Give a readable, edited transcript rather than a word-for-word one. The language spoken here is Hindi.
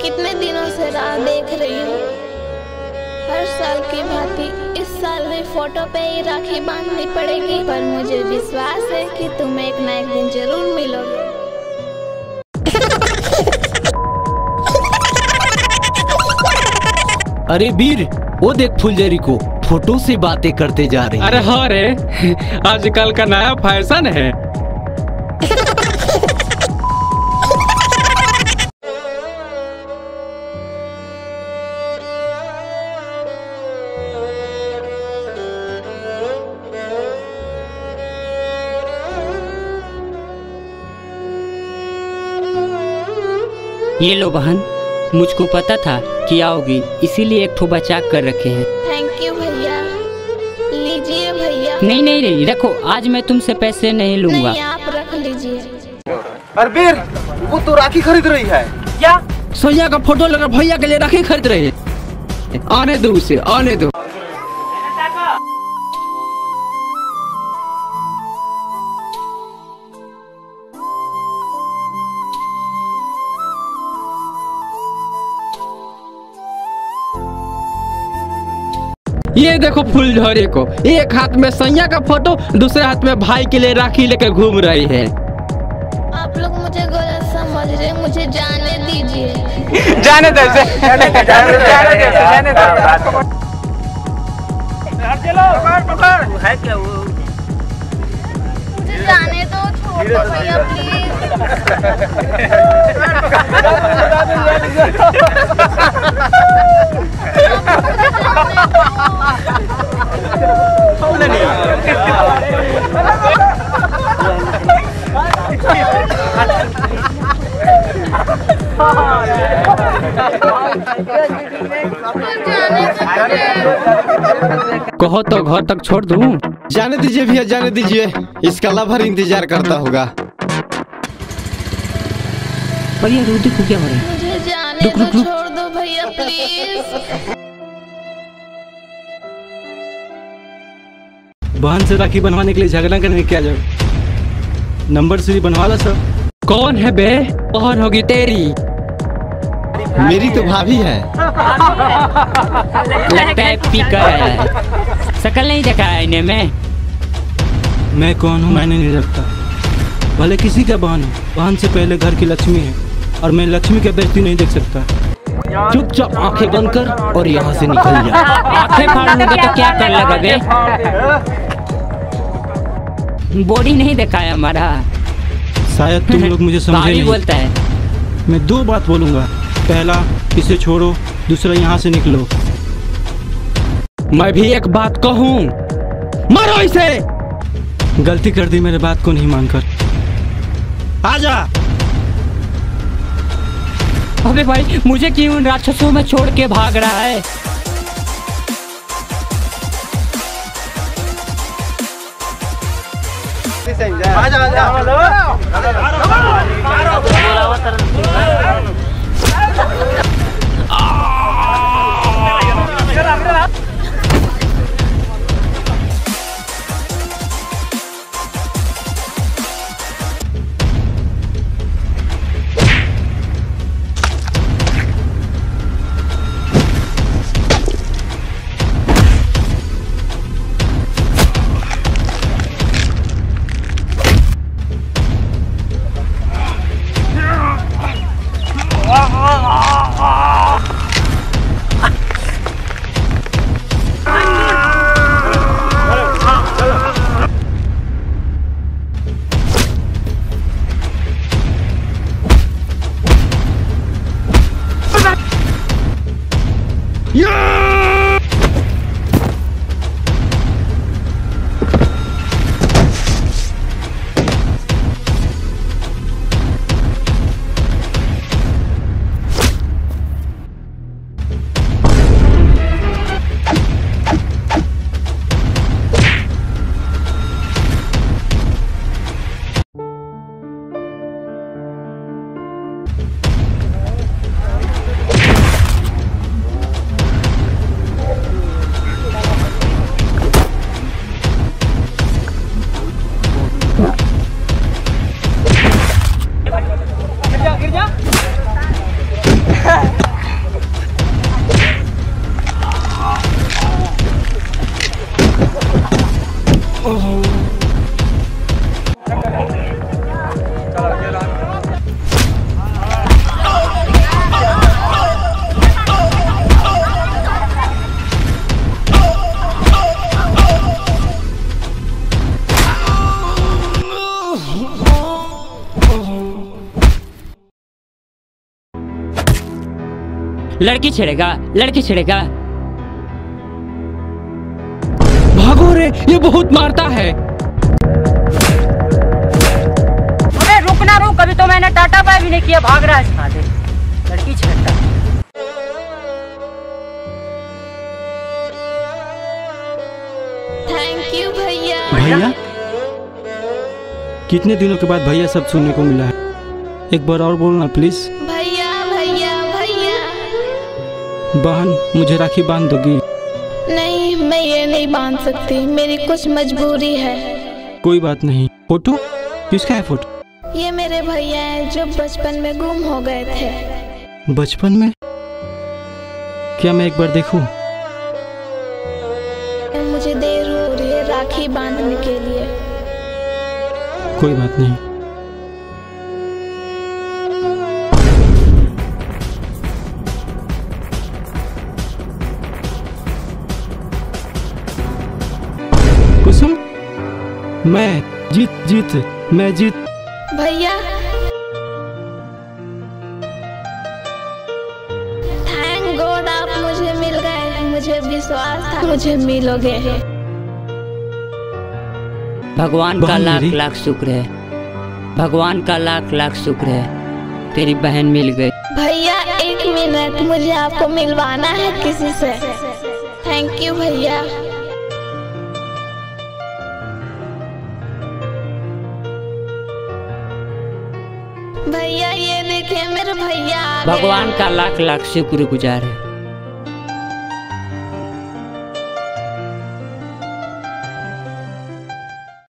कितने दिनों से राह देख रही हूँ। हर साल की भांति इस साल भी फोटो पे ही राखी बांधनी पड़ेगी, पर मुझे विश्वास है कि तुम एक ना एक दिन जरूर मिलोगे। अरे वीर, वो देख फुलझड़ी को फोटो से बातें करते जा रहे हैं। अरे हाँ रे, आजकल का नया फैशन है। ये लो बहन, मुझको पता था कि आओगी, इसीलिए एक ठो बचा कर रखे हैं। थैंक यू भैया। लीजिए भैया। नहीं नहीं नहीं, रखो, आज मैं तुमसे पैसे नहीं लूंगा। नहीं, आप रख लीजिए। अरबीर, वो तो राखी खरीद रही है। क्या? सोनिया का फोटो लगा भैया के लिए राखी खरीद रहे हैं। आने दो उसे, आने दो। ये देखो फुलझड़ी को, एक हाथ में सैया का फोटो, दूसरे हाथ में भाई के लिए राखी लेकर घूम रही है। आप लोग मुझे गलत समझ रहे, मुझे जाने दीजिए। जाने दे, जाने दे, जाने दे। है क्या वो? मुझे जाने दो, छोड़ दो भैया प्लीज। कहो तो घर तक छोड़ दूं? जाने दीजिए भैया, जाने दीजिए, इसका लवर इंतजार करता होगा। भैया रोटी को क्या हो रहा है? मुझे जाने दो, छोड़ दो भैया प्लीज। बहन से राखी बनवाने के लिए झगड़ा करने क्या जाओ? नंबर से बनवा लो सब। कौन है बे? कौन होगी तेरी? मेरी तो भाभी है। लगता है पीकर आया है। शकल नहीं देखा है इन्हें में। मैं कौन हूँ मैंने नहीं रखता, भले किसी का बहन हो। बहन से पहले घर की लक्ष्मी है, और मैं लक्ष्मी की बेइज्जती नहीं देख सकता। चुपचाप आंखें बंद कर और यहाँ से निकल जा। आंखें फाड़ लूंगा तो क्या कर लगा बे? बॉडी नहीं देखा है हमारा। शायद तुम लोग मुझे समझे नहीं। बोलता है। मैं दो बात बोलूंगा, पहला इसे छोड़ो, दूसरा यहाँ से निकलो। मैं भी एक बात कहूँ, मारो इसे। गलती कर दी मेरे बात को नहीं मानकर। आजा। अबे भाई, मुझे क्यों इन राक्षसों में छोड़ के भाग रहा है? लड़की छेड़ेगा, लड़की छेड़ेगा। भागो रे, ये बहुत मारता है। अबे रुक ना रुक, अभी तो मैंने टाटा बाय भी नहीं किया, भाग रहा है साले, लड़की छेड़ता। थैंक यू भैया। भैया? कितने दिनों के बाद भैया सब सुनने को मिला है। एक बार और बोलना प्लीज। भैया भैया भैया। बहन, मुझे राखी बांध दोगी? नहीं, मैं ये नहीं बांध सकती, मेरी कुछ मजबूरी है। कोई बात नहीं। फोटो? किसका है फोटो? ये मेरे भैया हैं जो बचपन में गुम हो गए थे। बचपन में? क्या मैं एक बार देखूं? मुझे देर हो रही है राखी बांधने के लिए। कोई बात नहीं। कुसुम, मैं जीत। भैया थैंक गॉड आप मुझे मिल गए। मुझे विश्वास था मुझे मिलोगे। भगवान का बहन लाख मेरी। लाख शुक्र है, भगवान का लाख लाख शुक्र है, तेरी बहन मिल गई। भैया 1 मिनट, मुझे आपको मिलवाना है किसी से। थैंक यू भैया। भैया ये देखिए मेरे भैया आ गए। भगवान का लाख लाख शुक्र गुजार है।